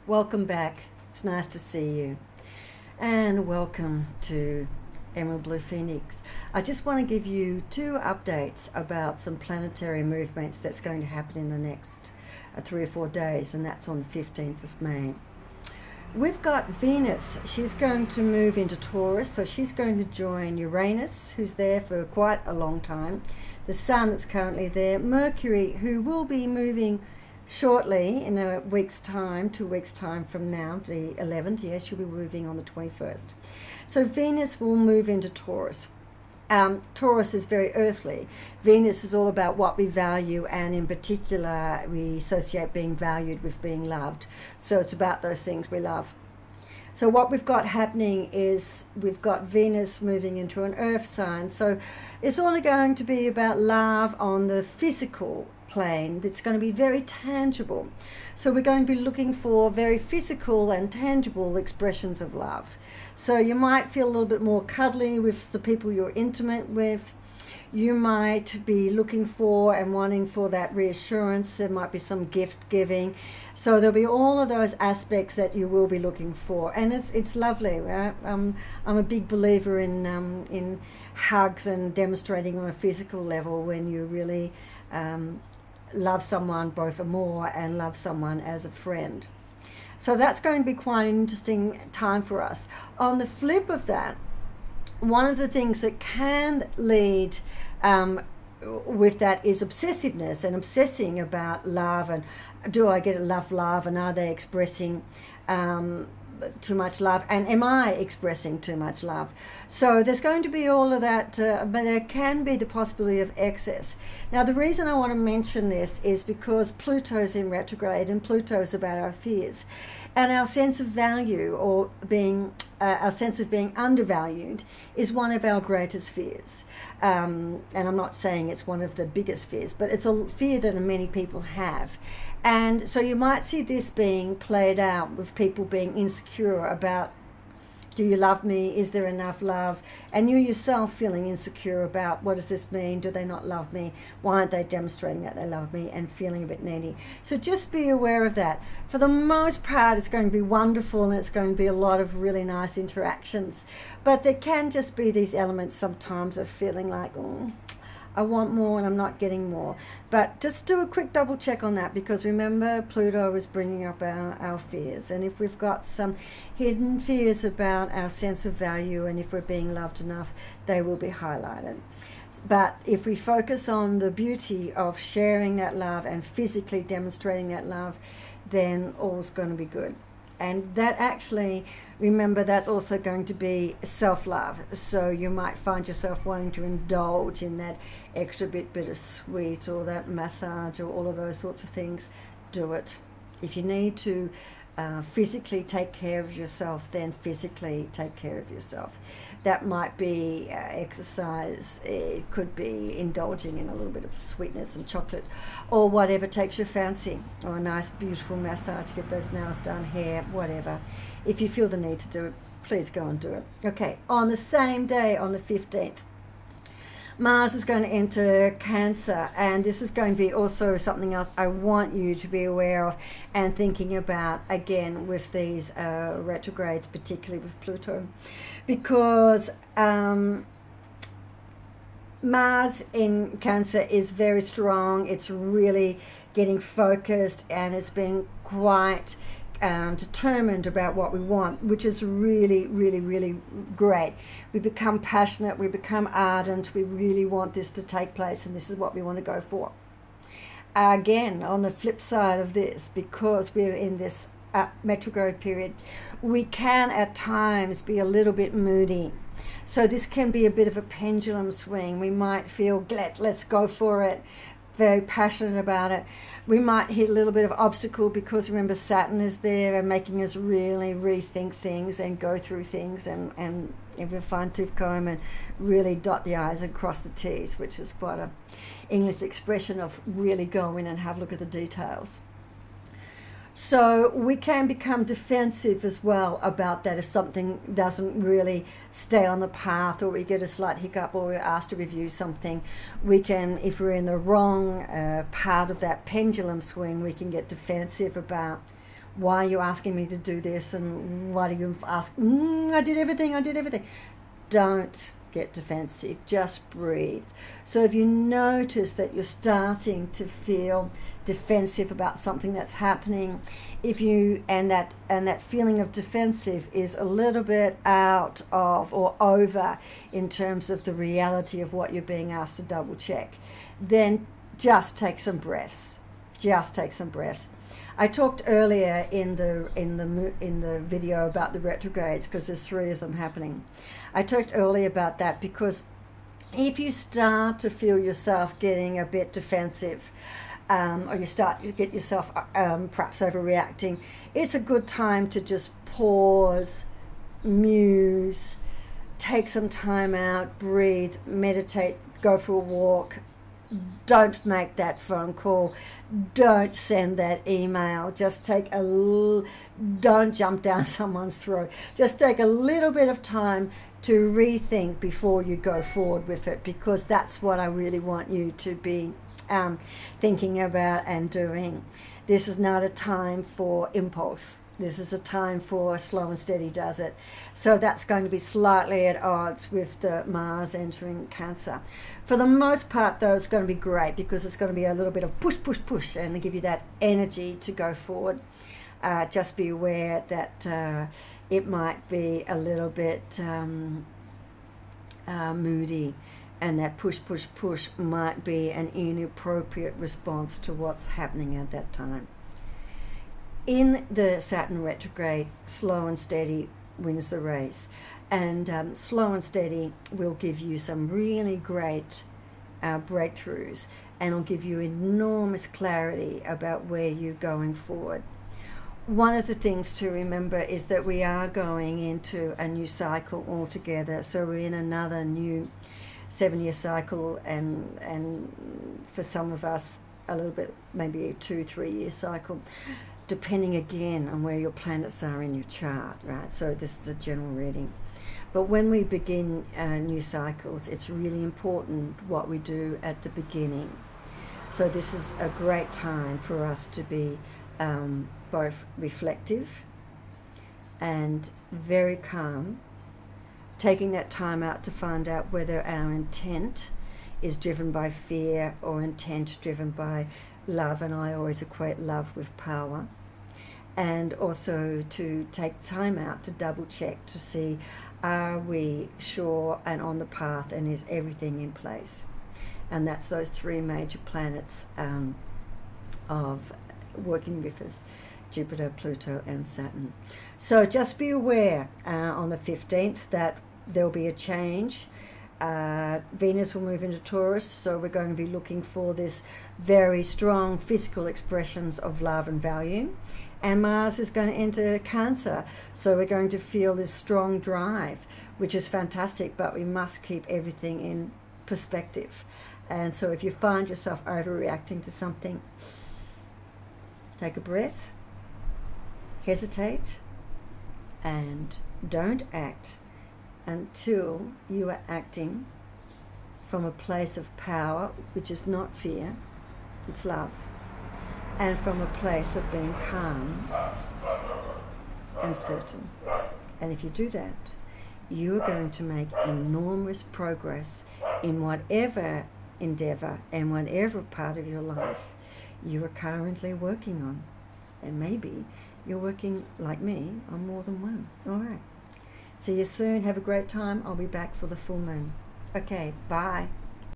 Welcome back. It's nice to see you. And welcome to Emerald Blue Phoenix. I just want to give you two updates about some planetary movements that's going to happen in the next 3 or 4 days, and that's on the 15th of May. We've got Venus. She's going to move into Taurus, so she's going to join Uranus, who's there for quite a long time. The Sun that's currently there. Mercury, who will be moving shortly in a week's time, 2 weeks time from now, the 11th. Yes, she'll be moving on the 21st. So Venus will move into Taurus. Taurus is very earthly. Venus is all about what we value, and in particular we associate being valued with being loved. So it's about those things we love. So what we've got happening is we've got Venus moving into an earth sign. So it's only going to be about love on the physical plane. That's going to be very tangible. So we're going to be looking for very physical and tangible expressions of love. So you might feel a little bit more cuddly with the people you're intimate with. You might be looking for and wanting for that reassurance. There might be some gift giving. So there'll be all of those aspects that you will be looking for, and it's lovely. Right? I'm a big believer in hugs and demonstrating on a physical level when you really love someone both more and love someone as a friend. So that's going to be quite an interesting time for us. On the flip of that, one of the things that can lead with that is obsessiveness and obsessing about love, and do I get enough love, and are they expressing too much love, and am I expressing too much love? So there's going to be all of that, but there can be the possibility of excess. Now the reason I want to mention this is because Pluto's in retrograde, and Pluto's about our fears and our sense of value, or being our sense of being undervalued is one of our greatest fears. And I'm not saying it's one of the biggest fears, but it's a fear that many people have. And so you might see this being played out with people being insecure about, do you love me? Is there enough love? And you yourself feeling insecure about, what does this mean? Do they not love me? Why aren't they demonstrating that they love me? And feeling a bit needy. So just be aware of that. For the most part, it's going to be wonderful, and it's going to be a lot of really nice interactions. But there can just be these elements sometimes of feeling like, oh, I want more and I'm not getting more. But just do a quick double check on that, because remember, Pluto is bringing up our fears. And if we've got some hidden fears about our sense of value and if we're being loved enough, they will be highlighted. But if we focus on the beauty of sharing that love and physically demonstrating that love, then all's going to be good. And that actually, remember, that's also going to be self-love. So you might find yourself wanting to indulge in that extra bit of sweet, or that massage, or all of those sorts of things. Do it. If you need to physically take care of yourself, then physically take care of yourself. That might be exercise. It could be indulging in a little bit of sweetness and chocolate, or whatever takes your fancy, or a nice beautiful massage, get those nails done, hair, whatever. If you feel the need to do it, please go and do it. Okay, on the same day, on the 15th, Mars is going to enter Cancer, and this is going to be also something else I want you to be aware of and thinking about, again, with these retrogrades, particularly with Pluto, because Mars in Cancer is very strong. It's really getting focused, and it's been quite determined about what we want, which is really, really, really great. We become passionate, we become ardent, we really want this to take place, and this is what we want to go for. Again, on the flip side of this, because we're in this retrograde period, we can at times be a little bit moody. So this can be a bit of a pendulum swing. We might feel, let's go for it, very passionate about it. We might hit a little bit of obstacle, because remember, Saturn is there and making us really rethink things and go through things and with a fine-tooth comb and really dot the I's and cross the T's, which is quite a English expression of really go in and have a look at the details. So we can become defensive as well about that if something doesn't really stay on the path, or we get a slight hiccup, or we're asked to review something. We can, if we're in the wrong part of that pendulum swing, we can get defensive about why are you asking me to do this, and why do you ask, I did everything. Don't get defensive, just breathe. So if you notice that you're starting to feel defensive about something that's happening, and that feeling of defensive is a little bit out of or over in terms of the reality of what you're being asked to double check, then just take some breaths. I talked earlier in the video about the retrogrades, because there's 3 of them happening. I talked earlier about that because if you start to feel yourself getting a bit defensive, or you start to get yourself perhaps overreacting, it's a good time to just pause, muse, take some time out, breathe, meditate, go for a walk. Don't make that phone call. Don't send that email. Just don't jump down someone's throat. Just take a little bit of time to rethink before you go forward with it, because that's what I really want you to be thinking about and doing. This is not a time for impulse. This is a time for slow and steady does it. So that's going to be slightly at odds with the Mars entering Cancer. For the most part, though, it's going to be great, because it's going to be a little bit of push, and give you that energy to go forward. Just be aware that it might be a little bit moody, and that push might be an inappropriate response to what's happening at that time. In the Saturn retrograde, slow and steady wins the race, and slow and steady will give you some really great breakthroughs, and will give you enormous clarity about where you're going forward. One of the things to remember is that we are going into a new cycle altogether, so we're in another new 7-year cycle, and for some of us a little bit, maybe a 2-3 year cycle, depending again on where your planets are in your chart, right? So this is a general reading. But when we begin new cycles, it's really important what we do at the beginning. So this is a great time for us to be both reflective and very calm, taking that time out to find out whether our intent is driven by fear or intent driven by love, and I always equate love with power. And also to take time out to double check to see, are we sure and on the path, and is everything in place? And that's those 3 major planets of working with us: Jupiter, Pluto and Saturn. So just be aware on the 15th that there'll be a change. Venus will move into Taurus, so we're going to be looking for this very strong physical expressions of love and value. And Mars is going to enter Cancer, so we're going to feel this strong drive, which is fantastic, but we must keep everything in perspective. And so if you find yourself overreacting to something, take a breath, hesitate, and don't act until you are acting from a place of power, which is not fear, it's love, and from a place of being calm and certain. And if you do that, you are going to make enormous progress in whatever endeavor and whatever part of your life you are currently working on. And maybe you're working, like me, on more than one. All right. See you soon. Have a great time. I'll be back for the full moon. Okay, bye.